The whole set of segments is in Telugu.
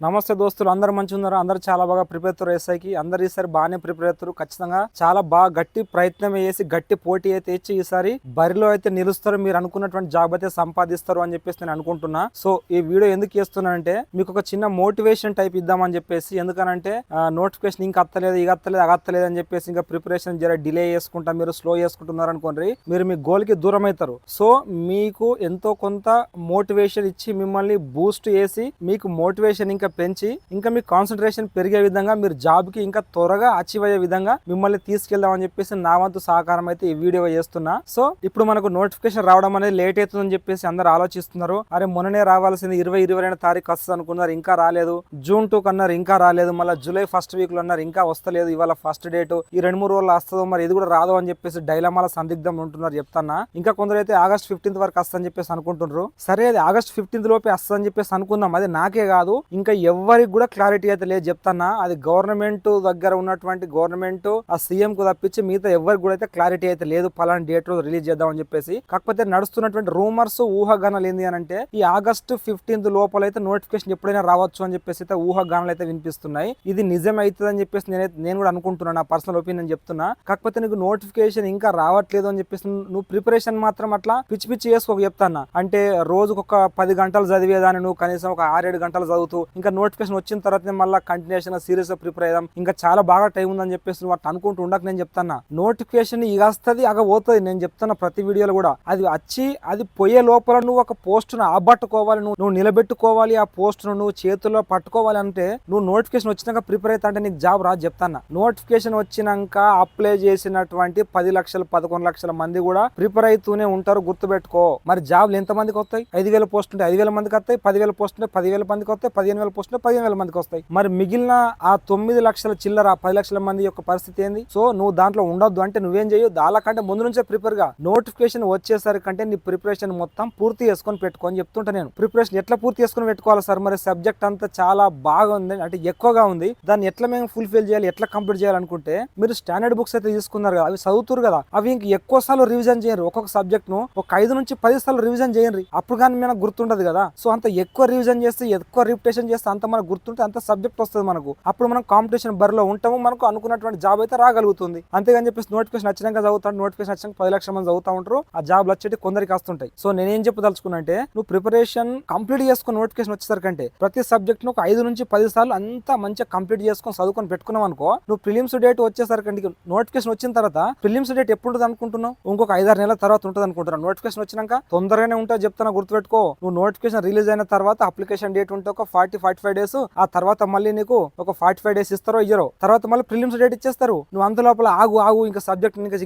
నమస్తే దోస్తులు, అందరు మంచి ఉన్నారు. అందరు చాలా బాగా ప్రిపేర్ అవుతారు. ఎస్ఐకి అందరు ఈసారి బాగానే ప్రిపేర్ అవుతారు. ఖచ్చితంగా చాలా బాగా గట్టి ప్రయత్నం చేసి గట్టి పోటీ అయితే ఇచ్చి ఈసారి బరిలో అయితే నిలుస్తారు. మీరు అనుకున్నటువంటి జాబ్ అయితే సంపాదిస్తారు అని చెప్పేసి నేను అనుకుంటున్నా. సో ఈ వీడియో ఎందుకు చేస్తున్నానంటే మీకు ఒక చిన్న మోటివేషన్ టైప్ ఇద్దామని చెప్పేసి. ఎందుకనంటే నోటిఫికేషన్ ఇంకా అత్తలేదు, ఇక అత్తలేదు, అగత్తలేదు అని చెప్పేసి ఇంకా ప్రిపరేషన్ జర డిలే చేసుకుంటా మీరు స్లో చేసుకుంటున్నారు అనుకోండి, మీరు మీ గోల్ కి దూరం అవుతారు. సో మీకు ఎంతో కొంత మోటివేషన్ ఇచ్చి మిమ్మల్ని బూస్ట్ చేసి మీకు మోటివేషన్ ఇంకా పెంచి ఇంకా మీ కాన్సన్ట్రేషన్ పెరిగే విధంగా మీరు జాబ్ కి ఇంకా త్వరగా అచీవ్ అయ్యే విధంగా మిమ్మల్ని తీసుకెళ్దామని చెప్పేసి నా వంతు సహకారం అయితే ఈ వీడియో చేస్తున్నా. సో ఇప్పుడు మనకు నోటిఫికేషన్ రావడం అనేది లేట్ అవుతుందని చెప్పేసి అందరు ఆలోచిస్తున్నారు. అరే మొన్ననే రావాల్సింది 20-22 తారీఖు వస్తుంది అనుకున్నారు, ఇంకా రాలేదు. జూన్ 2 కన్నారు, ఇంకా రాలేదు. మళ్ళీ జూలై ఫస్ట్ వీక్ లో అన్నారు, ఇంకా వస్తలేదు. ఇవాళ ఫస్ట్ డేట్, ఈ 2-3 రోజులు వస్తుందో మరి ఇది కూడా రాదు అని చెప్పేసి డైలమాల సందిగ్ధం ఉంటున్నారు చెప్తాన్నా. ఇంకా కొందరు అయితే ఆగస్ట్ 15 వరకు వస్తుందని చెప్పేసి అనుకుంటున్నారు. సరే అది ఆగస్ట్ 15 లోపే వస్తుందని చెప్పేసి అనుకుందాం. అది నాకే కాదు ఇంకా ఎవరికి కూడా క్లారిటీ అయితే లేదు చెప్తానా. అది గవర్నమెంట్ దగ్గర ఉన్నటువంటి గవర్నమెంట్ ఆ సీఎం కు తప్పించి మిగతా ఎవరికి కూడా అయితే క్లారిటీ అయితే లేదు పలానా డేట్ రోజు రిలీజ్ చేద్దాం అని చెప్పేసి. కాకపోతే నడుస్తున్నటువంటి రూమర్స్ ఊహాగానాలు ఏంది అని అంటే ఈ ఆగస్ట్ 15 లోపల అయితే నోటిఫికేషన్ ఎప్పుడైనా రావచ్చు అని చెప్పేసి అయితే ఊహాగానాలు అయితే వినిపిస్తున్నాయి. ఇది నిజం అవుతుంది అని చెప్పేసి నేను కూడా అనుకుంటున్నాను. నా పర్సనల్ ఒపీనియన్ చెప్తున్నా. కాకపోతే నీకు నోటిఫికేషన్ ఇంకా రావట్లేదు అని చెప్పేసి నువ్వు ప్రిపరేషన్ మాత్రం అట్లా పిచ్చి పిచ్చి చేసుకోక చెప్తానా. అంటే రోజుకు ఒక 10 గంటలు చదివేదాన్ని నువ్వు కనీసం ఒక 6-7 గంటలు చదువుతూ ఇంకా నోటిఫికేషన్ వచ్చిన తర్వాత మళ్ళీ కంటిన్యూషన్ సీరియస్ గా ప్రిపేర్ అయ్యాం, ఇంకా చాలా బాగా టైం ఉందని చెప్పేసి నువ్వు అట్లా అనుకుంటూ ఉండక నేను చెప్తాను. నోటిఫికేషన్ ఇక వస్తుంది అగ పోతుంది. నేను చెప్తున్నా ప్రతి వీడియోలో కూడా అది వచ్చి అది పోయే లోపల నువ్వు ఒక పోస్ట్ ను ఆబట్టుకోవాలి, నువ్వు నిలబెట్టుకోవాలి. ఆ పోస్ట్ ను నువ్వు చేతుల్లో పట్టుకోవాలి. అంటే నువ్వు నోటిఫికేషన్ వచ్చినాక ప్రిపేర్ అవుతా అంటే నీకు జాబ్ రాదు చెప్తాను. నోటిఫికేషన్ వచ్చినాక అప్లై చేసినటువంటి 10 లక్షలు 11 లక్షల మంది కూడా ప్రిపేర్ అవుతూనే ఉంటారు, గుర్తుపెట్టుకో. మరి జాబ్లు ఎంత మందికి వస్తాయి? 5,000 పోస్ట్ ఉంటే 5,000 మందికి వస్తాయి, 10,000 పోస్ట్ ఉంటే 10,000 మందికి వస్తాయి, 15,000 పోస్ట్ ఉంటే 15,000 మందికి వస్తాయి. మరి మిగిలిన ఆ 9 లక్షల చిల్లర 10 లక్షల మంది యొక్క పరిస్థితి ఏంది? సో నువ్వు దాంట్లో ఉండొద్దు అంటే నువ్వేం చేయు, దానికంటే ముందు నుంచే ప్రిపేర్ గా. నోటిఫికేషన్ వచ్చేసరికంటే నీ ప్రిపరేషన్ మొత్తం పూర్తి చేసుకొని పెట్టుకొని చెప్తుంటా నేను. ప్రిపరేషన్ ఎట్లా పూర్తి చేసుకొని పెట్టుకోవాలి సార్? మరి సబ్జెక్ట్ అంతా చాలా బాగా ఉంది అంటే ఎక్కువగా ఉంది, దాన్ని ఎట్లా మేము ఫుల్ఫిల్ చేయాలి, ఎట్లా కంప్లీట్ చేయాలనుకుంటే మీరు స్టాండర్డ్ బుక్స్ అయితే తీసుకున్నారు కదా, అవి చదువుతారు కదా, అవి ఇంక ఎక్కువ సార్లు రివిజన్ చేయరు. ఒక్కొక్క సబ్జెక్ట్ ను ఒక 5 నుంచి 10 సార్లు రివిజన్ చేయండి, అప్పుడు కానీ మనకు గుర్తుండదు కదా. సో అంత ఎక్కువ రివిజన్ చేస్తే ఎక్కువ రిపిటేషన్ చేస్తే అంత మనకు గుర్తుంటే అంత సబ్జెక్ట్ వస్తుంది మనకు. అప్పుడు మనం కాంపిటీషన్ బరిలో ఉంటాము, మనకు అనుకున్నటువంటి జాబ్ అయితే రాగలుగుతుంది. అంతేగాని చెప్పేసి నోటిఫికేషన్ వచ్చినాక చదువుతాడు, నోటిఫికేషన్ వచ్చినాక 10 లక్షల మంది చదువుతా ఉంటారు, ఆ జాబ్లు వచ్చేటి కొందరికి వస్తుంటాయి. సో నేనేం చెప్పదలుచుకున్నా అంటే నువ్వు ప్రిపరేషన్ కంప్లీట్ చేసుకుని నోటిఫికేషన్ వచ్చేసరికంటే ప్రతి సబ్జెక్ట్ ను ఒక 5 నుంచి 10 సార్లు అంతా మంచిగా కంప్లీట్ చేసుకొని చదువుకొని పెట్టుకున్నావు అనుకో, నువ్వు ప్రిలిమ్స్ డేట్ వచ్చేసరికంటే నోటిఫికేషన్ వచ్చిన తర్వాత ప్రిలిమ్స్ డేట్ ఎప్పుడు ఉంటుంది అనుకుంటున్నావు? ఇంకొక 5-6 నెలల తర్వాత ఉంటుంది అనుకుంటున్నావు. నోటిఫికేషన్ వచ్చినాక తొందరగానే ఉంటుంది చెప్తాను, గుర్తుపెట్టుకో. నువ్వు నోటిఫికేషన్ రిలీజ్ అయిన తర్వాత అప్లికేషన్ డేట్ ఉంటే ఒక 40-45 డేస్, ఆ తర్వాత మళ్ళీ నీకు ఒక 45 డేస్ ఇస్తారో ఇయ్యరో, తర్వాత మళ్ళీ ప్రిలిమ్స్ డేట్ ఇచ్చేస్తారు. నువ్వు అంత లోపల ఆగు ఇంకా సబ్జెక్ట్ ఇంకా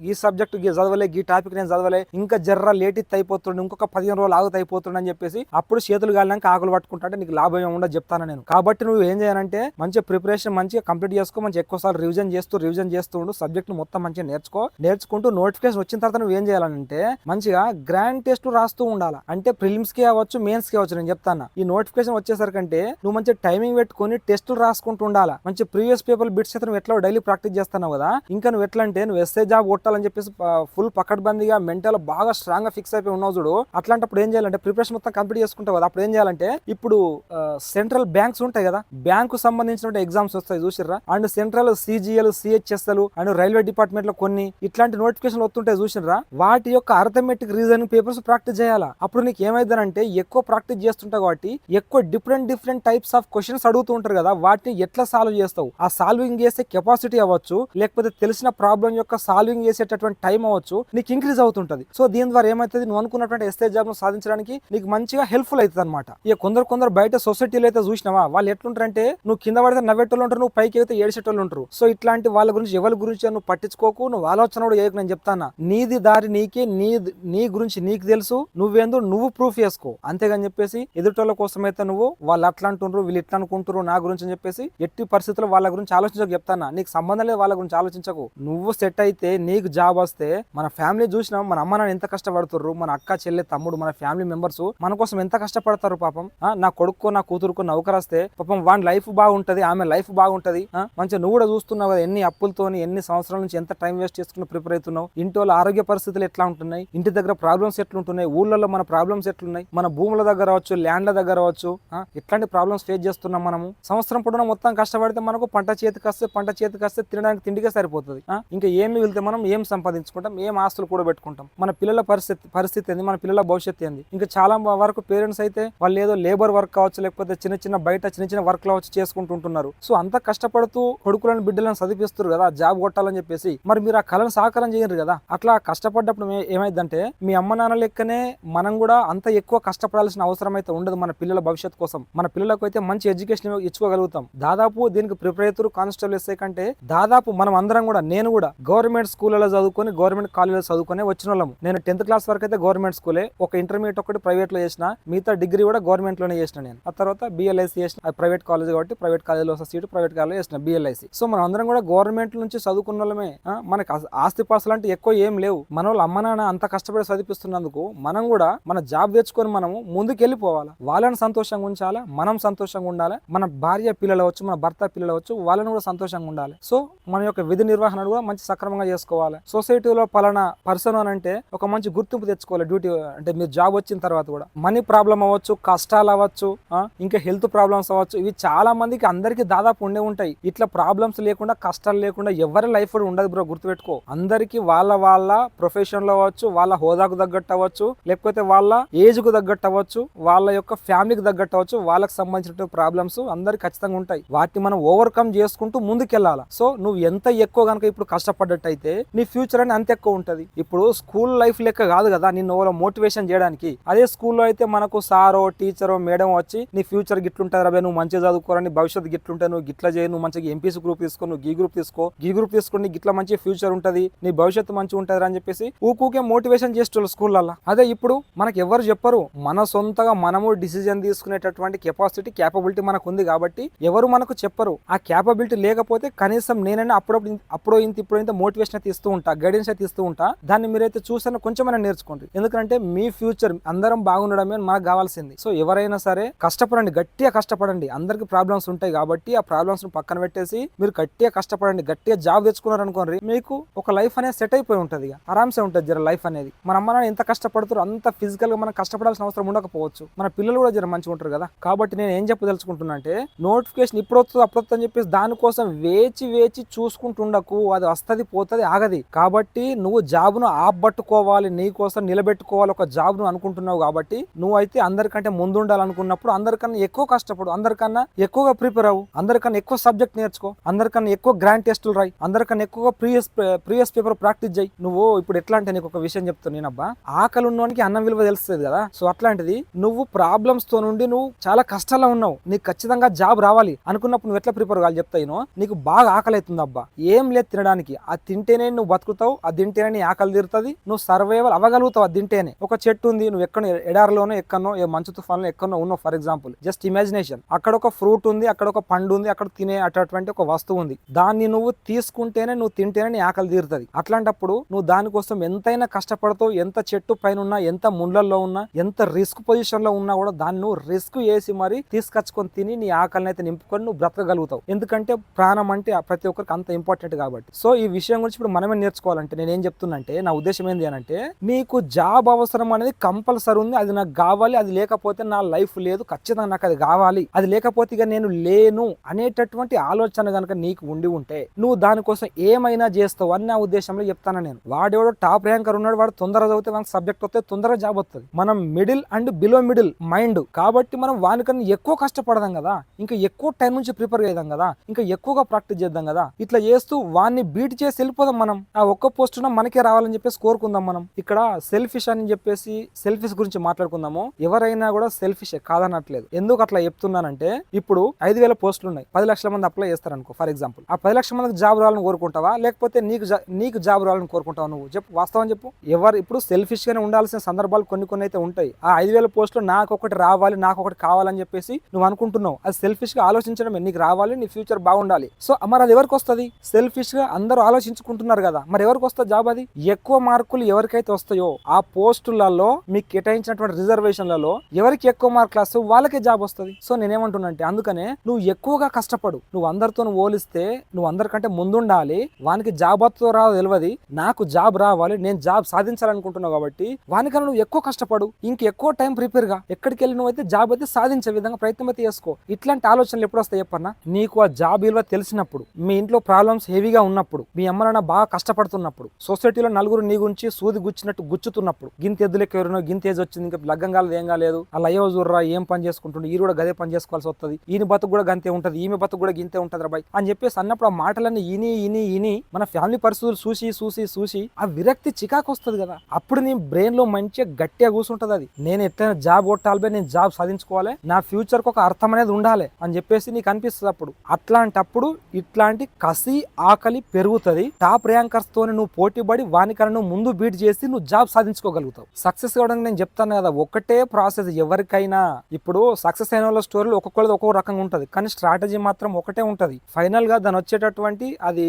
ఈ సబ్జెక్ట్ చదవలే, ఈ టాపిక్ నేను చదవలే, ఇంకా జర్ర లేట్ ఇత్త అయిపోతుండే, ఇంకొక 15 రోజులు ఆగుతూ అయిపోతుండే అని చెప్పేసి అప్పుడు చేతులు గాలినాక ఆకులు పట్టుకుంటే నీకు లాభం ఉండదు చెప్తాను నేను. కాబట్టి నువ్వు ఏం చేయాలంటే మంచిగా ప్రిపరేషన్ మంచిగా కంప్లీట్ చేసుకో, మంచి ఎక్కువ సార్లు రివిజన్ చేస్తూ ఉండు, సబ్జెక్ట్ మొత్తం మంచిగా నేర్చుకుంటూ నోటిఫికేషన్ వచ్చిన తర్వాత నువ్వు ఏం చేయాలంటే మంచిగా గ్రాండ్ టెస్ట్ రాస్తూ ఉండాలి. అంటే ప్రిలిమ్స్ కి అవ్వచ్చు, మెయిన్స్ కి అవ్వచ్చు. నేను చెప్తాను ఈ నోటిఫికేషన్ వచ్చేసరికంటే నువ్వు మంచిగా టైమింగ్ పెట్టుకుని టెస్టులు రాసుకుంటూ ఉండాలి. మంచి ప్రీవియస్ పేపర్ బిట్స్ అయితే నువ్వు ఎట్లా డైలీ ప్రాక్టీస్ చేస్తున్నావు కదా, ఇంకా నువ్వు ఎట్లా అంటే నువ్వు ఎస్ఏ జాబ్ కొట్టాలని చెప్పేసి ఫుల్ పకడ్బందీగా మెంటల్ బాగా స్ట్రాంగ్ గా ఫిక్స్ అయిపోయి ఉన్నావు చూడు, అట్లాంటప్పుడు ఏం చేయాలంటే ప్రిపరేషన్ మొత్తం కంప్లీట్ చేసుకుంటావు కదా, అప్పుడు ఏం చేయాలంటే ఇప్పుడు సెంట్రల్ బ్యాంక్స్ ఉంటాయి కదా, బ్యాంకు సంబంధించిన ఎగ్జామ్స్ వస్తాయి చూసిర్రా, and central CGL, CHSL and railway department లో కొన్ని ఇట్లాంటి నోటిఫికేషన్ వస్తుంటాయి చూసిర్రా, వాటి యొక్క అర్థమెటిక్ రీజనింగ్ పేపర్స్ ప్రాక్టీస్ చేయాలా. అప్పుడు నీకు ఏమైందంటే ఎక్కువ ప్రాక్టీస్ చేస్తుంటావు కాబట్టి ఎక్కువ డిఫరెంట్ టైప్స్ ఆఫ్ క్వశ్చన్స్ అడుగుతూ ఉంటారు కదా, వాటిని ఎట్లా సాల్వ్ చేస్తావు, ఆ సాల్వింగ్ చేసే కెపాసిటీ అవ్వచ్చు, లేకపోతే తెలిసిన ప్రాబ్లం యొక్క సాల్వింగ్ చేసేటటువంటి టైం అవ్వచ్చు నీకు ఇంక్రీజ్ అవుతుంటది. సో దీని ద్వారా ఏమైతుంది, నువ్వు అనుకున్నటువంటి ఎస్ఏ జాబ్ ను సాధించడానికి నీకు మంచిగా హెల్ప్ఫుల్ అవుతుంది అనమాట. ఇక కొందరు బయట సొసైటీలో అయితే చూసినావా, వాళ్ళు ఎట్లుంటారంటే నువ్వు కింద పడితే నవ్వేటోళ్ళు ఉంటారు, నువ్వు పైకి అయితే ఏడ్చేటోళ్ళు ఉంటారు. సో ఇట్లాంటి వాళ్ళ గురించి ఎవరి గురించి నువ్వు పట్టించుకోకు, నువ్వు ఆలోచన కూడా చేయకు. నేను చెప్తాను నీది దారి నీకే, నీ గురించి నీకు తెలుసు, నువ్వేందో నువ్వు ప్రూఫ్ చేసుకో. అంతేగాని చెప్పేసి ఎదుటోళ్ళ కోసం అయితే నువ్వు వాళ్ళు అట్లా అంటుండ్రు, వీళ్ళు ఇట్లా అనుకుంటారు నా గురించి అని చెప్పేసి ఎట్టి పరిస్థితుల్లో వాళ్ళ గురించి ఆలోచించకు చెప్తానా. నీకు సంబంధం లేదు వాళ్ళ గురించి ఆలోచించకు. నువ్వు సెట్ అయితే నీకు జాబ్ వస్తే మన ఫ్యామిలీ చూసినాం, మన అమ్మ నాన్న ఎంత కష్టపడుతుర్రు, మన అక్క చెల్లె తమ్ముడు మన ఫ్యామిలీ మెంబర్స్ మన కోసం ఎంత కష్టపడతారు పాపం. నా కొడుకు నా కూతురుకు నౌకరు వస్తే పాపం వాడి లైఫ్ బాగుంటది, ఆమె లైఫ్ బాగుంటది. మంచిగా నువ్వు కూడా చూస్తున్నావు కదా ఎన్ని అప్పులతోని ఎన్ని సంవత్సరాల నుంచి ఎంత టైం వేస్ట్ చేసుకుని ప్రిపేర్ అవుతున్నావు. ఇంటి వాళ్ళ ఆరోగ్య పరిస్థితులు ఎట్లా ఉంటున్నాయి, ఇంటి దగ్గర ప్రాబ్లమ్స్ ఎట్లుంటున్నాయి, ఊళ్ళలో మన ప్రాబ్లమ్స్ ఎట్లున్నాయి, మన భూముల దగ్గర అవచ్చు, ల్యాండ్ల దగ్గర అవచ్చు, ఎట్లాంటి ప్రాబ్లమ్స్ ఫేస్ చేస్తున్నాం మనము. సంవత్సరం పొడవునా మొత్తం కష్టపడితే మనకు పంట చేతికి వస్తే తినడానికి తిండికే సరిపోతుంది. ఇంకా ఏమి వెళ్తే మనం ఏం సంపాదించుకుంటాం, ఏం ఆస్తులు కూడా పెట్టుకుంటాం, మన పిల్లల పరిస్థితి ఏంది, మన పిల్లల భవిష్యత్తు ఏంది. ఇంకా చాలా వరకు పేరెంట్స్ అయితే వాళ్ళు ఏదో లేబర్ వర్క్ కావచ్చు, లేకపోతే బయట చిన్న వర్క్ లో వచ్చి చేసుకుంటుంటున్నారు. సో అంత కష్టపడుతూ కొడుకులను బిడ్డలను చదివిస్తారు కదా జాబ్ కొట్టాలని చెప్పేసి. మరి మీరు ఆ కళను సాకారం చేయరు కదా. అట్లా కష్టపడ్డప్పుడు ఏమైందంటే మీ అమ్మ నాన్న లెక్కనే మనం కూడా అంత ఎక్కువ కష్టపడాల్సిన అవసరం అయితే ఉండదు మన పిల్లల భవిష్యత్తు కోసం. మన పిల్లలకు అయితే మంచి ఎడ్యుకేషన్ ఇచ్చుకోగలుగుతాం. దాదాపు దీనికి ప్రిపరేటర్ కానిస్టేబుల్ ఎస్ఐ కంటే దాదాపు మనం అందరం కూడా, నేను కూడా గవర్నమెంట్ స్కూల్లో చదువుకొని గవర్నమెంట్ కాలేజీలో చదువుకొని వచ్చిన వాళ్ళము. నేను 10th క్లాస్ వరకు అయితే గవర్నమెంట్ స్కూలే, ఒక ఇంటర్మీడియట్ ఒకటి ప్రైవేట్ లో చేసిన, మిగతా డిగ్రీ కూడా గవర్నమెంట్ లోనే చేసిన. నేను ఆ తర్వాత BLIC చేసిన, ప్రైవేట్ కాలేజ్ కాబట్టి ప్రైవేట్ కాలేజీలో సీటు ప్రైవేట్ కాలేజ్ చేసిన BLIC. సో మనం అందరం కూడా గవర్నమెంట్ నుంచి చదువుకున్న వాళ్ళమే. మనకి ఆస్తిపాస్తులు అంటే ఎక్కువ ఏం లేవు. మన వాళ్ళు అమ్మ నాన్న అంత కష్టపడి చదివిస్తున్నందుకు మనం కూడా మన జాబ్ తెచ్చుకొని మనము ముందుకు వెళ్ళిపోవాలి. వాళ్ళని సంతోషంగా ఉంచాలి, మనం సంతోషంగా ఉండాలి, మన భార్య పిల్లలు వచ్చు, మన భర్త పిల్లలు వచ్చు, వాళ్ళని కూడా సంతోషంగా ఉండాలి. సో మన యొక్క విధి నిర్వహణ కూడా మంచి సక్రమంగా చేసుకోవాలి. సొసైటీలో పలానా పర్సన్ అని అంటే ఒక మంచి గుర్తింపు తెచ్చుకోవాలి. డ్యూటీ అంటే మీరు జాబ్ వచ్చిన తర్వాత కూడా మనీ ప్రాబ్లం అవ్వచ్చు, కష్టాలు అవ్వచ్చు, ఇంకా హెల్త్ ప్రాబ్లమ్స్ అవ్వచ్చు, ఇవి చాలా మందికి అందరికి దాదాపు ఉండే ఉంటాయి. ఇట్లా ప్రాబ్లమ్స్ లేకుండా కష్టాలు లేకుండా ఎవరి లైఫ్ కూడా ఉండదు బ్రో, గుర్తుపెట్టుకో. అందరికి వాళ్ళ ప్రొఫెషన్ లో అవ్వచ్చు, వాళ్ళ హోదాకు తగ్గట్టు అవ్వచ్చు, లేకపోతే వాళ్ళ ఏజ్ కు తగ్గట్టు అవ్వచ్చు, వాళ్ళ యొక్క ఫ్యామిలీకి తగ్గట్టు అవ్వచ్చు, వాళ్ళకి సంబంధించిన ప్రాబ్లమ్స్ అందరికి ఖచ్చితంగా ఉంటాయి. వాటిని మనం ఓవర్కమ్ చేసుకుంటూ ముందుకెళ్ళాలి. సో నువ్వు ఎంత ఎక్కువ కనుక ఇప్పుడు కష్టపడ్డట్టయితే నీ ఫ్యూచర్ అని అంత ఎక్కువ ఉంటది. ఇప్పుడు స్కూల్ లైఫ్ లెక్క కాదు కదా నిన్ను మోటివేషన్ చేయడానికి. అదే స్కూల్లో అయితే మనకు సారో టీచరో మేడం వచ్చి నీ ఫ్యూచర్ గిట్లుంటది రాబే, నువ్వు మంచిగా చదువుకోరని, భవిష్యత్తు గిట్లుంటే నువ్వు గిట్లా చేయి, నువ్వు మంచిగా ఎంపీసీ గ్రూప్ తీసుకో, నువ్వు గీ గ్రూప్ తీసుకొని గిట్లా మంచి ఫ్యూచర్ ఉంటది, నీ భవిష్యత్తు మంచిగా ఉంటది అని చెప్పేసి ఊకే మోటివేషన్ చేసేవాళ్ళు స్కూళ్ళల్లో. అదే ఇప్పుడు మనకు ఎవరు చెప్పరు. మన సొంతగా మనము డిసిజన్ తీసుకునేటటువంటి క్యాపబిలిటీ మనకు ఉంది కాబట్టి ఎవరు మనకు చెప్పరు. ఆ క్యాపబిలిటీ లేకపోతే కనీసం నేనైనా అప్పుడో ఇంత మోటివేషన్ అయితే ఇస్తూ ఉంటా, గైడెన్స్ అయితే ఇస్తూ ఉంటా. దాన్ని మీరైతే చూసాను కొంచెమైనా నేర్చుకోండి. ఎందుకంటే మీ ఫ్యూచర్ అందరం బాగుండడమే మనకు కావాల్సింది. సో ఎవరైనా సరే కష్టపడండి, గట్టిగా కష్టపడండి. అందరికి ప్రాబ్లమ్స్ ఉంటాయి కాబట్టి ఆ ప్రాబ్లమ్స్ పక్కన పెట్టేసి మీరు గట్టిగా కష్టపడండి. గట్టిగా జాబ్ తెచ్చుకున్నారు అనుకోండి, మీకు ఒక లైఫ్ అనేది సెట్ అయిపోయి ఉంటుంది. ఆరామ్సే ఉంటుంది జర లైఫ్ అనేది. మన అమ్మ నాన్న ఎంత కష్టపడుతారో అంత ఫిజికల్ గా మనం కష్టపడాల్సిన అవసరం ఉండకపోవచ్చు. మన పిల్లలు కూడా జర మంచిగా ఉంటారు కదా. కాబట్టి నేను ఏం చెప్పదలుచుకుంటున్నా అంటే, నోటిఫికేషన్ ఇప్పుడు వస్తుంది అప్పుడు వస్తుంది అని చెప్పేసి దానికోసం వేచి చూసుకుంటుండకు. అది వస్తుంది పోతుంది ఆగది. కాబట్టి నువ్వు జాబ్ను ఆపబట్టుకోవాలి, నీ కోసం నిలబెట్టుకోవాలి ఒక జాబ్ ను అనుకుంటున్నావు. కాబట్టి నువ్వైతే అందరికంటే ముందు ఉండాలనుకున్నప్పుడు అందరికన్నా ఎక్కువ కష్టపడు, అందరికన్నా ఎక్కువగా ప్రిపేర్ అవ్వు, అందరికన్నా ఎక్కువ సబ్జెక్ట్ నేర్చుకో, అందరికన్నా ఎక్కువ గ్రాండ్ టెస్టులు రాయి, అందరికన్నా ఎక్కువ ప్రీవియస్ పేపర్ ప్రాక్టీస్ చేయి. నువ్వు ఇప్పుడు ఎట్లా అంటే నీకు ఒక విషయం చెప్తాను నేనబ్బా, ఆకలి ఉన్నవానికి అన్నం విలువ తెలుస్తుంది కదా. సో అట్లాంటిది నువ్వు ప్రాబ్లమ్స్ తో నుండి నువ్వు చాలా కష్టాల్లో ఉన్నావు, నీకు ఖచ్చితంగా జాబ్ రావాలి అనుకున్నప్పుడు నువ్వు ఎట్లా ప్రిపేర్ కావాలి చెప్తాయినో. నీకు బాగా ఆకలి అవుతుంది అబ్బా, ఏం లేదు తినడానికి, అది తింటేనే నువ్వు బతుకుతావు, అది తింటేనే నీ ఆకలి తీరుతుంది, నువ్వు సర్వైవల్ అవ్వగలుగుతావు అది తింటేనే. ఒక చెట్టు ఉంది, నువ్వు ఎక్కడ ఎడారిలోనో ఎక్కడనో ఏ మంచు తుఫాన్లో ఎక్కడనో ఉన్నావు ఫర్ ఎగ్జాంపుల్, జస్ట్ ఇమాజినేషన్. అక్కడ ఒక ఫ్రూట్ ఉంది, అక్కడ ఒక పండు ఉంది, అక్కడ తినే అటువంటి ఒక వస్తువు ఉంది. దాన్ని నువ్వు తీసుకుంటేనే నువ్వు తింటేనే నీ ఆకలి తీరుతుంది. అట్లాంటప్పుడు నువ్వు దానికోసం ఎంతైనా కష్టపడతావు, ఎంత చెట్టు పైన ఉన్నా, ఎంత ముండ్లలో ఉన్నా, ఎంత రిస్క్ పొజిషన్ లో ఉన్నా కూడా దాన్ని నువ్వు రిస్క్ చేసి మరి తీసుకొచ్చుకొని తిని నీ ఆకలిని అయితే నింపుకొని నువ్వు బ్రతకగలుగుతావు. ఎందుకంటే ప్రాణం అంటే ప్రతి ఒక్కరికి అంత ఇంపార్టెంట్ కాబట్టి. సో ఈ విషయం గురించి ఇప్పుడు మనమే నేర్చుకోవాలంటే నేను ఏం చెప్తున్నంటే, నా ఉద్దేశం ఏంటి అని అంటే, నీకు జాబ్ అవసరం అనేది కంపల్సరీ ఉంది, అది నాకు కావాలి, అది లేకపోతే నా లైఫ్ లేదు, ఖచ్చితంగా నాకు అది కావాలి, అది లేకపోతే ఇక నేను లేను అనేటటువంటి ఆలోచన కనుక నీకు ఉండి ఉంటే నువ్వు దానికోసం ఏమైనా చేస్తావు అని నా ఉద్దేశంలో చెప్తాను నేను. వాడెవడో టాప్ ర్యాంకర్ ఉన్నాడు, వాడు తొందరగా చదివితే మనకు సబ్జెక్ట్ వస్తే తొందరగా జాబ్ వస్తుంది. మనం middle and below middle mind కాబట్టి మనం వానికన్నా ఎక్కువ కష్టపడదాం కదా, ఇంకా ఎక్కువ టైం నుంచి ప్రిపేర్ చేద్దాం కదా, ఇంకా ఎక్కువగా ప్రాక్టీస్ చేద్దాం కదా. ఇట్లా చేస్తూ వాన్ని బీట్ చేసి వెళ్ళిపోదాం మనం. ఆ ఒక్క పోస్ట్ మనకే రావాలని చెప్పేసి కోరుకుందాం మనం. ఇక్కడ సెల్ఫిష్ అని చెప్పేసి సెల్ఫిష్ గురించి మాట్లాడుకుందాము. ఎవరైనా కూడా సెల్ఫిష్ కాదనట్లేదు. ఎందుకు అట్లా చెప్తున్నానంటే, ఇప్పుడు 5,000 పోస్టులు ఉన్నాయి, 10 లక్షల మంది అప్లై చేస్తారు అనుకో ఫర్ ఎగ్జాంపుల్. ఆ 10 లక్షల మందికి జాబ్ రావాలని కోరుకుంటావా, లేకపోతే నీకు జాబ్ రావాలని కోరుకుంటావా? నువ్వు చెప్పు, వాస్తవం చెప్పు. ఎవరు ఇప్పుడు సెల్ఫిష్ గానే ఉండాల్సిన సందర్భాలు కొన్ని అయితే ఉంటాయి. ఆ 5,000 పోస్టులు నాకు ఒకటి రావాలి, నాకు ఒకటి కావాలని చెప్పేసి నువ్వు అనుకుంటున్నావు. అది సెల్ఫిష్ గా ఆలోచించడమే. నీకు రావాలి, నీ ఫ్యూచర్ బాగుండాలి. సో మరి అది ఎవరికి వస్తుంది? సెల్ఫిష్ గా అందరూ ఆలోచించుకుంటున్నారు కదా, మరి ఎవరికి వస్తుంది జాబ్? అది ఎక్కువ మార్కులు ఎవరికైతే వస్తాయో ఆ పోస్టులలో మీకు కేటాయించినటువంటి రిజర్వేషన్లలో ఎవరికి ఎక్కువ మార్కులు వస్తాయో వాళ్ళకే జాబ్ వస్తుంది. సో నేనేమంటున్నానంటే, అందుకనే నువ్వు ఎక్కువగా కష్టపడు. నువ్వు అందరితో పోలిస్తే నువ్వు అందరికంటే ముందుండాలి. వానికి జాబ్ వస్తుందో రాదో తెలియదు, నాకు జాబ్ రావాలి, నేను జాబ్ సాధించాలనుకుంటున్నావు కాబట్టి వానికన్నా నువ్వు ఎక్కువ కష్టపడు, ఇంకెక్కువ టైం ప్రిపేర్ గా, ఎక్కడికి వెళ్ళి నువ్వు అయితే జాబ్ అయితే సాధించాలి. సాధించే విధంగా ప్రయత్నం అయితే చేసుకో. ఇట్లాంటి ఆలోచనలు ఎప్పుడు వస్తాయి చెప్పన్నా? నీకు ఆ జాబ్ విలువ తెలిసినప్పుడు, మీ ఇంట్లో ప్రాబ్లమ్స్ హెవీగా ఉన్నప్పుడు, మీ అమ్మ నాన్న బాగా కష్టపడుతున్నప్పుడు, సొసైటీలో నలుగురు నీ గురించి సూది గుచ్చినట్టు గుచ్చుతున్నప్పుడు, గింత ఎద్దులెక్క ఎవరినో గింత ఏజ్ వచ్చింది, ఇంకా లగ్గం కాలేదు, ఏం కాలేదు, అలా అయ్యో చూర్రా ఏం పని చేసుకుంటుండే, ఈ కూడా గదే పని చేసుకోవాల్సి వస్తుంది, ఈయన బతుకు కూడా గంతే ఉంటుంది, ఈమె బతుకు కూడా గింతే ఉంటుంది రా బాయ్ అని చెప్పేసి అన్నప్పుడు ఆ మాటలన్నీ ఇని మన ఫ్యామిలీ పరిస్థితులు చూసి ఆ విరక్తి చికాకు వస్తుంది కదా. అప్పుడు నీ బ్రెయిన్ లో మంచిగా గట్టిగా కూర్చుంటది, అది నేను ఎట్లయినా జాబ్ కొట్టాలి, నేను జాబ్ సాధించుకోవాలి, నా ఫ్యూచర్ కు ఒక అర్థం అనేది ఉండాలి అని చెప్పేసి నీకు అనిపిస్తుంది. అప్పుడు అట్లాంటప్పుడు ఇట్లాంటి కసి ఆకలి పెరుగుతుంది. టాప్ ర్యాంకర్స్ తోని నువ్వు పోటీ పడి వానికన్నా నువ్వు ముందు బీట్ చేసి నువ్వు జాబ్ సాధించుకోగలుగుతావు. సక్సెస్ కావడానికి నేను చెప్తాను కదా, ఒకటే ప్రాసెస్ ఎవరికైనా. ఇప్పుడు సక్సెస్ అయిన వాళ్ళ స్టోరీలు ఒక్కొక్కరిది ఒక్కొక్క రకంగా ఉంటుంది, కానీ స్ట్రాటజీ మాత్రం ఒకటే ఉంటుంది. ఫైనల్ గా దాని వచ్చేటటువంటి అది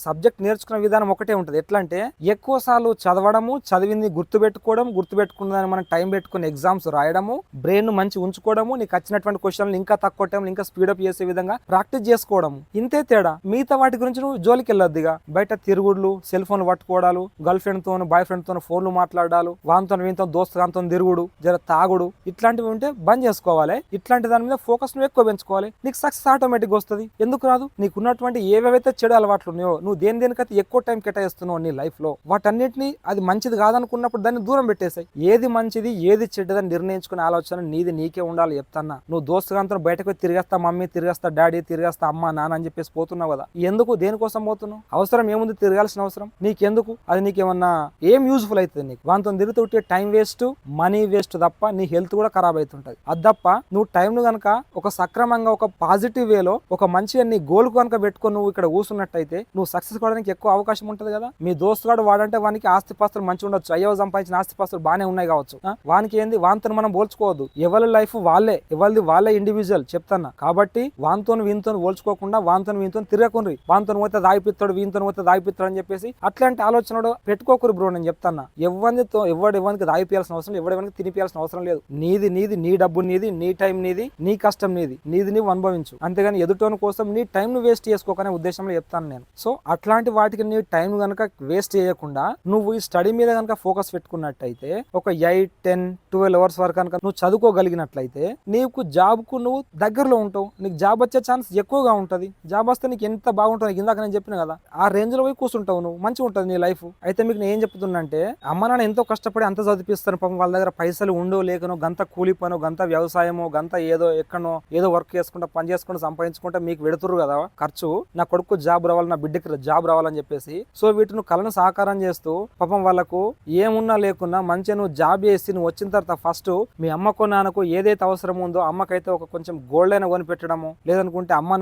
సబ్జెక్ట్ నేర్చుకునే విధానం ఒకటే ఉంటుంది. ఎట్లా అంటే ఎక్కువ సార్లు చదవడము, చదివింది గుర్తుపెట్టుకున్నదాన్ని మనం టైం పెట్టుకుని ఎగ్జామ్స్ రాయడము, బ్రెయిన్ మంచి ఉంచుకోవడము, నీకు వచ్చినటువంటి క్వశ్చన్లు ఇంకా తక్కువ టైం ఇంకా స్పీడప్ చేసే విధంగా ప్రాక్టీస్ చేసుకోవడము. ఇంతే తేడా. మిగతా వాటి గురించి నువ్వు జోలికి వెళ్ళొద్దిగా. బయట తిరుగుళ్ళు, సెల్ ఫోన్లు పట్టుకోవడాలు, గర్ల్ ఫ్రెండ్ తోను బాయ్ ఫ్రెండ్ తోను ఫోన్లు మాట్లాడాలు, వాంతో వీంతో దోస్తుగాంతో తిరుగుడు, జర తాగుడు, ఇట్లాంటివి ఉంటే బంద్ చేసుకోవాలి. ఇట్లాంటి దాని మీద ఫోకస్ నువ్వు ఎక్కువ పెంచుకోవాలి. నీకు సక్సెస్ ఆటోమేటిక్ వస్తుంది. ఎందుకు రాదు? నీకు ఉన్నటువంటి ఏవేవైతే చెడు అలవాట్లు ఉన్నాయో, నువ్వు దేనికైతే ఎక్కువ టైం కేటాయిస్తున్నావు నీ లైఫ్ లో, వాటన్నిటిని అది మంచిది కాదనుకున్నప్పుడు దాన్ని దూరం పెట్టేసాయి. ఏది మంచిది ఏది చెడ్డదని నిర్ణయించుకునే ఆలోచన నీకే ఉండాలి. చెప్తాన్నా, నువ్వు దోస్తుగాంతో బయటకు తిరిగేస్తా మమ్మీ, తిరిగేస్తా డాడీ, తిరిగేస్తా అమ్మ నాన్న అని చెప్పేసి పోతున్నావు కదా. ఎందుకు? దేనికోసం పోతున్నావు? అవసరం ఏముంది తిరగాల్సిన అవసరం నీకెందుకు? అది నీకేమన్నా ఏం యూజ్ఫుల్ అవుతుంది నీకు? వాంతో తిరుగుతుంటే టైం వేస్ట్, మనీ వేస్ట్ తప్ప నీ హెల్త్ కూడా ఖరాబ్ అవుతుంటది. అది తప్ప నువ్వు టైంను కనుక ఒక సక్రమంగా ఒక పాజిటివ్ వేలో ఒక మంచిగా నీ గోల్ కనుక పెట్టుకొని నువ్వు ఇక్కడ కూర్చున్నట్టయితే నువ్వు సక్సెస్ కావడానికి ఎక్కువ అవకాశం ఉంటుంది కదా. మీ దోస్తుగాడు వాడంటే వానికి ఆస్తిపాస్తులు మంచిగా ఉండొచ్చు, అయ్యో సంపాదించిన ఆస్తిపాస్తులు బాగానే ఉన్నాయి కావచ్చు, వానికి ఏంది? వాంతో మనం పోల్చుకోవద్దు. ఎవరి లైఫ్ వాళ్ళే, ఎవరిది వాళ్ళే ఇండివిజువల్ చెప్తాన్నా. కాబట్టి వాంతో వీంతో పోల్చుకోకుండా వాంతో వీంతో తిరగకుండ్రి. వాంతో పోతే దాయిపిస్తాడు, వీంతో పోతే దాయిపిస్తాడు అని చెప్పేసి అట్లాంటి ఆలోచన పెట్టుకోకూరు బ్రో. నేను చెప్తాన్నా, ఎవరికి దాయిపియాల్సిన అవసరం, ఎవరికి తినిపియాల్సిన అవసరం లేదు. నీది నీ డబ్బు నీది, నీ టైం నీది, నీ కష్టం నీది నువ్వు అనుభవించు. అంతేగాని ఎదుటోని కోసం నీ టైం ను వేస్ట్ చేసుకోకనే ఉద్దేశంలో చెప్తాను నేను. సో అట్లాంటి వాటికి నీ టైం కనుక వేస్ట్ చేయకుండా నువ్వు ఈ స్టడీ మీద కనుక ఫోకస్ పెట్టుకున్నట్టయితే ఒక 8, 10, 12 అవర్స్ వరకు కనుక నువ్వు చదువుకోగలిగినట్లయితే నీకు జాబ్ కు నువ్వు దగ్గరలో ఉంటావు. నీకు జాబ్ వచ్చే ఛాన్స్ ఎక్కువగా ఉంటుంది. జాబ్ వస్తే నీకు ఎంత బాగుంటుంది, ఇందాక నేను చెప్పిన కదా, ఆ రేంజ్ లో పోయి కూర్చుంటావు నువ్వు, మంచిగా ఉంటుంది నీ లైఫ్. అయితే మీకు నేను ఏం చెప్తున్నా అంటే, అమ్మ నాన్న ఎంతో కష్టపడి అంత చదివిపిస్తాను, పాపం వాళ్ళ దగ్గర పైసలు ఉండో లేకనో, గంత కూలి పనో, గంత వ్యవసాయమో, గంత ఏదో ఎక్కడో ఏదో వర్క్ చేసుకుంటా పని చేసుకుంటూ సంపాదించుకుంటే మీకు పెడుతురు కదా ఖర్చు. నా కొడుకు జాబ్ రావాలి, నా బిడ్డకి జాబ్ రావాలని చెప్పేసి. సో వీటిని కళను సాకారం చేస్తూ పాపం వాళ్ళకు ఏమున్నా లేకున్నా మంచిగా నువ్వు జాబ్ చేసి నువ్వు వచ్చిన తర్వాత ఫస్ట్ మీ అమ్మకు నాన్నకు ఏదైతే అవసరం ఉందో, అమ్మకైతే ఒక కొంచెం గోల్డ్ అయినా కొని పెట్టడము, లేదనుకుంటే అమ్మ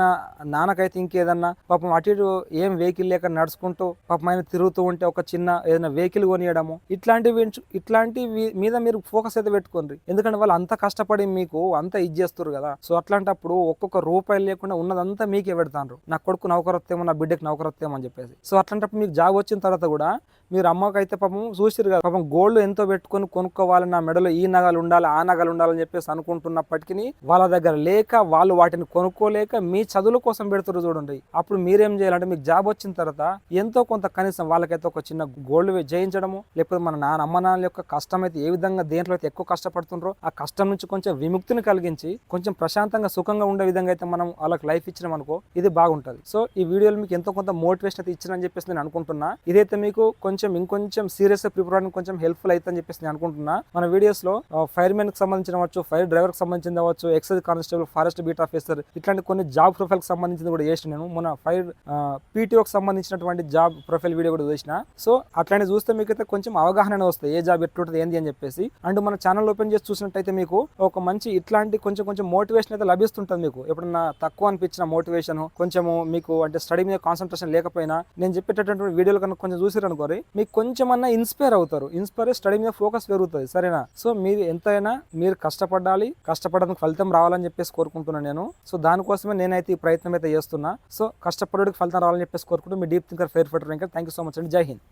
నాన్నకైతే ఇంకేదన్నా పాపం అటు ఇటు ఏం వెహికల్ లేక నడుచుకుంటూ పాపం ఆయన తిరుగుతూ ఉంటే ఒక చిన్న ఏదైనా వెహికల్ కొనియడము, ఇట్లాంటి మీద మీరు ఫోకస్ అయితే పెట్టుకోండి. ఎందుకంటే వాళ్ళు అంత కష్టపడి మీకు అంత ఇది చేస్తారు కదా. సో అట్లాంటప్పుడు ఒక్కొక్క రూపాయలు లేకుండా ఉన్నదంతా మీకే పెడతారు. నా కొడుకు నౌకరొత్తేమో, నా బిడ్డకి నౌకరొత్తేమో అని చెప్పేసి. సో అట్లాంటప్పుడు మీకు జాబ్ వచ్చిన తర్వాత కూడా మీరు అమ్మకైతే పాపం చూసిరు కదా, పాపం గోల్డ్ ఎంతో పెట్టుకొని కొనుక్కోవాలి, నా మెడలో ఈ నగలు ఉండాలి, ఆ నగలు ఉండాలని చెప్పేసి అనుకుంటున్నప్పటికీ వాళ్ళ దగ్గర లేక, వాళ్ళు వాటిని కొనుక్కోలేక మీ చదువుల కోసం పెడుతున్నారు చూడండి. అప్పుడు మీరేం చేయాలంటే, మీకు జాబ్ వచ్చిన తర్వాత ఎంతో కొంత కనీసం వాళ్ళకైతే ఒక చిన్న గోల్డ్ చేయించడము, లేకపోతే మన అమ్మ నాన్న యొక్క కష్టం అయితే ఏ విధంగా దేంట్లో అయితే ఎక్కువ కష్టపడుతుండ్రో ఆ కష్టం నుంచి కొంచెం విముక్తిని కలిగించి కొంచెం ప్రశాంతంగా సుఖంగా ఉండే విధంగా అయితే మనం వాళ్ళకి లైఫ్ ఇచ్చినాం అనుకో, ఇది బాగుంటుంది. సో ఈ వీడియోలో మీకు ఎంతో కొంత మోటివేషన్ అయితే ఇచ్చిన అని చెప్పేసి నేను అనుకుంటున్నా. ఇదైతే మీకు ఇంకొంచెం సీరియస్ గా ప్రిపేర్ అవ్వడానికి కొంచెం హెల్ప్ఫుల్ అవుతుందని చెప్పేసి నేను అనుకుంటున్నా. మన వీడియోస్ లో ఫైర్ మెన్ కి సంబంధించిన అవ్వచ్చు, ఫైర్ డ్రైవర్ కి సంబంధించింది అవ్వచ్చు, excise constable, forest beat officer, ఇట్లాంటి కొన్ని జాబ్ ప్రొఫైల్ కి సంబంధించింది కూడా చేసిన నేను. మన ఫైర్ పీటీఓకి సంబంధించినటువంటి జాబ్ ప్రొఫైల్ వీడియో కూడా చేసిన. సో అట్లాంటి చూస్తే మీకైతే కొంచెం అవగాహన వస్తుంది, ఏ జాబ్ ఎట్లుంటుంది ఏంది అని చెప్పేసి. అండ్ మన ఛానల్ ఓపెన్ చేసి చూసినట్టయితే మీకు ఒక మంచి ఇట్లాంటి కొంచెం మోటివేషన్ అయితే లభిస్తుంటుంది. మీకు ఎప్పుడన్నా తక్కువ అనిపించిన మోటివేషన్, కొంచెము మీకు అంటే స్టడీ మీద కాన్సన్ట్రేషన్ లేకపోయినా నేను చెప్పేటటువంటి వీడియోలు కనుక కొంచెం చూసిరనుకోరి, మీకు కొంచెం అన్నా ఇన్స్పైర్ అవుతారు. ఇన్స్పైర్ స్టడీ మీద ఫోకస్ పెరుగుతుంది. సరేనా? సో మీరు ఎంతైనా మీరు కష్టపడడానికి ఫలితం రావాలని చెప్పేసి కోరుకుంటున్నాను నేను. సో దానికోసమే నేనైతే ఈ ప్రయత్నం అయితే చేస్తున్నా. సో కష్టపడడానికి ఫలితం రావాలని చెప్పేసి కోరుకుంటూ మీ deep thinker fair fighter Venkat. Thank you so much అండి. జై హింద్.